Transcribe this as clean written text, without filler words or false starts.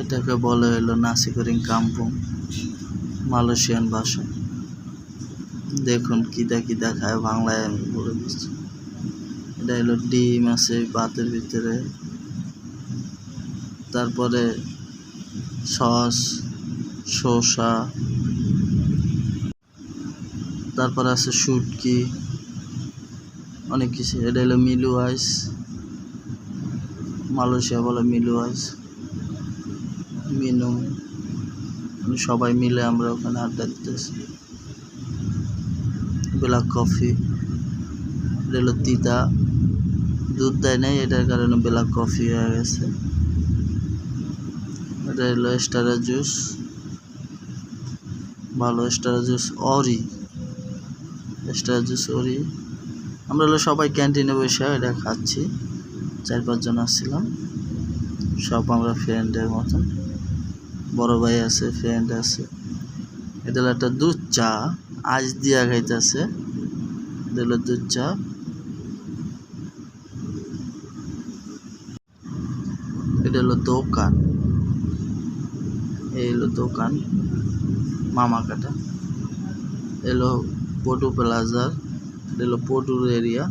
এটাকে বলে হলো নাসি গোরিং কাম্পুং, মালয়েশিয়ান ভাষা। দেখুন কিটা কিটা খায়, বাংলায় আমি বলে দিচ্ছি। এটা হলো ডিম আছে ভাতের ভিতরে, তারপরে সস, শসা, তারপরে আছে শুটকি, অনেক কিছু। এটা হলো মিলু আইস, মালয়েশিয়া বলে মিলু আইস, মিনু। সবাই মিলে আমরা ওখানে আড্ডা দিতেছি। ব্ল্যাক কফি, এটা হলো তিতা, দুধ দেয় নাই, এটার কারণে ব্ল্যাক কফি হয়ে গেছে। এটা হলো স্টারা জুস, ভালো স্টারা জুস অরি, স্টারা জুস অরি। আমরা হলো সবাই ক্যান্টিনে বসে এটা খাচ্ছি, 4-5 জন আসছিলাম, সব আমরা ফ্রেন্ডের মতন। বড় ভাই আছে, ফ্রেন্ড আছে। এটা হলো একটা দুধ চা, আইস দিয়া খাইতেছে। এটা হলো দুধ চা। এটা হলো দোকান, এই হলো দোকান মামা কাটা। এলো পটু প্লাজার, এটা হলো পটুর এরিয়া।